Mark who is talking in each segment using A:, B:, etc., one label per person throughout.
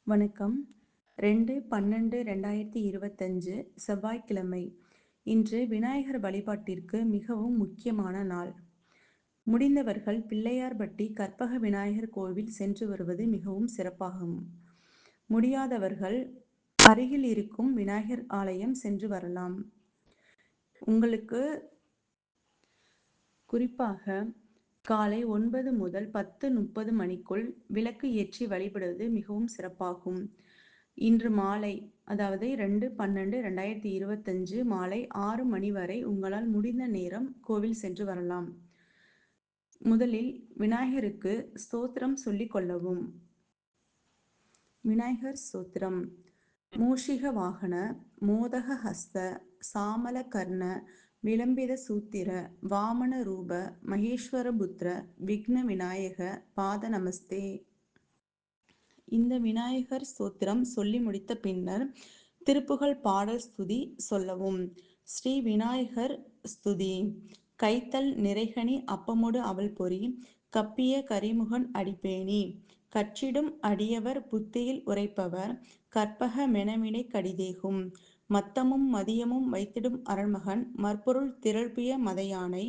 A: வணக்கம். 2/12/2025 செவ்வாய்க்கிழமை. இன்று விநாயகர் வழிபாட்டிற்கு மிகவும் முக்கியமான நாள். முடிந்தவர்கள் பிள்ளையார்பட்டி கற்பக விநாயகர் கோவில் சென்று வருவது மிகவும் சிறப்பாகும். முடியாதவர்கள் அருகில் இருக்கும் விநாயகர் ஆலயம் சென்று வரலாம். உங்களுக்கு குறிப்பாக காலை 9 முதல் 10:30 மணிக்குள் விளக்கு ஏற்றி வழிபடுவது மிகவும் சிறப்பாகும். இன்று மாலை, அதாவது 2/12/2025 மாலை 6 மணி வரை உங்களால் முடிந்த நேரம் கோவில் சென்று வரலாம். முதலில் விநாயகருக்கு ஸ்தோத்திரம் சொல்லிக் கொள்ளவும். விநாயகர் ஸ்தோத்திரம். மூஷிக வாகன, மோதக ஹஸ்த, சாமல கர்ண, விளம்பித சூத்திர, வாமன ரூப, மகேஸ்வர புத்திர, விக்ன விநாயக, பாத நமஸ்தே. இந்த விநாயகர் ஸ்தோத்திரம் சொல்லி முடித்த பின்னர் திருப்புகழ் பாடல் ஸ்துதி சொல்லவும். ஸ்ரீ விநாயகர் ஸ்துதி. கைத்தல் நிறைகனி அப்பமுடு அவல் பொறி, கப்பிய கரிமுகன் அடிப்பேணி, கற்றிடும் அடியவர் புத்தியில் உரைப்பவர், கற்பக மெனவினை கடிதேகும், மத்தமும் மதியமும் வைத்திடும் அரண்மகன், மற்பொருள் திரள்பிய மதயானை,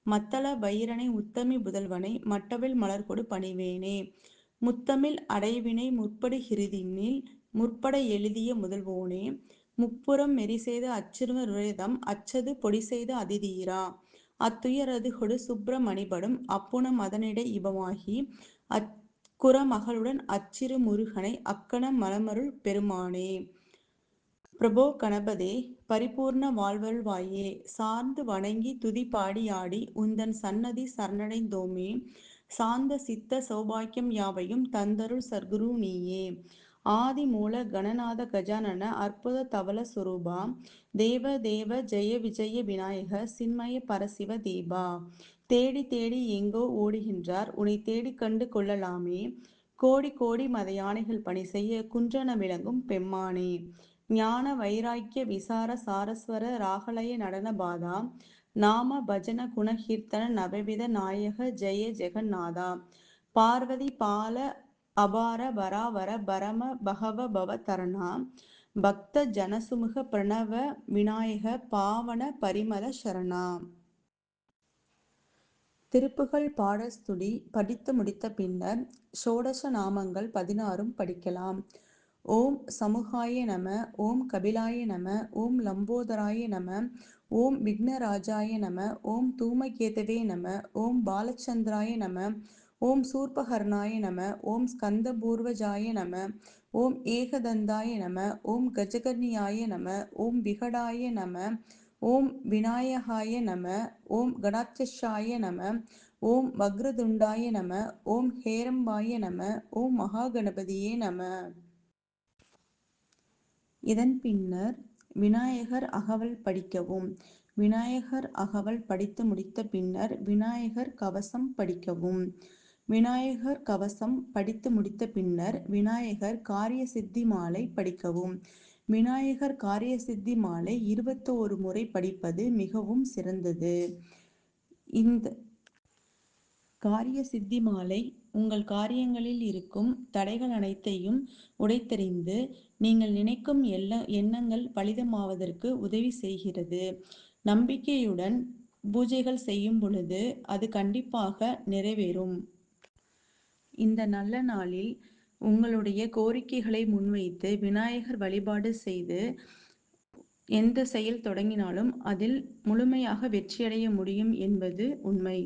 A: மத்தள வயிரனை உத்தமி புதல்வனை, மட்டவில் மலர்கொடு பணிவேனே, முத்தமிழ் அடைவினை முற்படு கிருதினில், முற்பட எழுதிய முதல்வோனே, முப்புறம் மெரிசெய்த அச்சிறும ருரைதம் அச்சது பொடிசெய்த அதிதீரா, அத்துயரது கொடு சுப்ர மணிபடும் அப்புன மதனிடை இபமாகி, அக்குற மகளுடன் அச்சிறு முருகனை அக்கண மலமருள் பெருமானே. பிரபோ கணபதே, பரிபூர்ண வாழ்வருள்வாயே, சார்ந்து வணங்கி துதி பாடி ஆடி உந்தன் சன்னதி சரணடைந்தோமே, சாந்த சித்த சௌபாக்கியம் யாவையும் தந்தருள் சர்க்குரு நீயே. ஆதி மூல கணநாத கஜானன அற்புத தவள சொரூபா, தேவ தேவ ஜெய விஜய விநாயக சின்மய பரசிவ தேபா. தேடி தேடி எங்கோ ஓடுகின்றார் உன்னை தேடி கண்டு கொள்ளலாமே, கோடி கோடி மத யானைகள் பணி செய்ய குன்றென விளங்கும் பெம்மானே. ஞான வைராக்கிய விசார சாரஸ்வர ராகலய நடன பாதா, நாம பஜன குணகீர்த்தன நவவித நாயக ஜெய ஜெகநாதா. பார்வதி பால அபார வராவர பரம பகவ பவ தரணா, பக்த ஜனசுமுக பிரணவ விநாயக பாவன பரிமள சரணா. திருப்புகழ் பாடல் ஸ்துதி படித்து முடித்த பின்னர் ஷோடச நாமங்கள் 16 படிக்கலாம். ஓம் சமுகாய நம, ஓம் கபிலாய நம, ஓம் லம்போதராய நம, ஓம் விக்னராஜாய நம, ஓம் தூமகேதவே நம, ஓம் பாலச்சந்திராய நம, ஓம் சூர்பகர்ணாய நம, ஓம் ஸ்கந்தபூர்வஜாய நம, ஓம் ஏகதந்தாய நம, ஓம் கஜகர்ணியாய நம, ஓம் விகடாய நம, ஓம் விநாயகாய நம, ஓம் கணாத்யக்ஷாய நம, ஓம் வக்ரதுண்டாய நம, ஓம் ஹேரம்பாய நம, ஓம் மகாகணபதியே நம. இதன் பின்னர் விநாயகர் அகவல் படிக்கவும். விநாயகர் அகவல் படித்து முடித்த பின்னர் விநாயகர் கவசம் படிக்கவும். விநாயகர் கவசம் படித்து முடித்த பின்னர் விநாயகர் காரிய சித்தி மாலை படிக்கவும். விநாயகர் காரிய சித்தி மாலை 21 முறை படிப்பது மிகவும் சிறந்தது. இந்த காரிய சித்தி மாலை உங்கள் காரியங்களில் இருக்கும் தடைகள் அனைத்தையும் உடைத்தெறிந்து நீங்கள் நினைக்கும் எண்ணங்கள் பலிதமாவதற்கு உதவி செய்கிறது. நம்பிக்கையுடன் பூஜைகள் செய்யும் பொழுது அது கண்டிப்பாக நிறைவேறும். இந்த நல்ல நாளில் உங்களுடைய கோரிக்கைகளை முன்வைத்து விநாயகர் வழிபாடு செய்து எந்த செயல் தொடங்கினாலும் அதில் முழுமையாக வெற்றியடைய முடியும் என்பது உண்மை.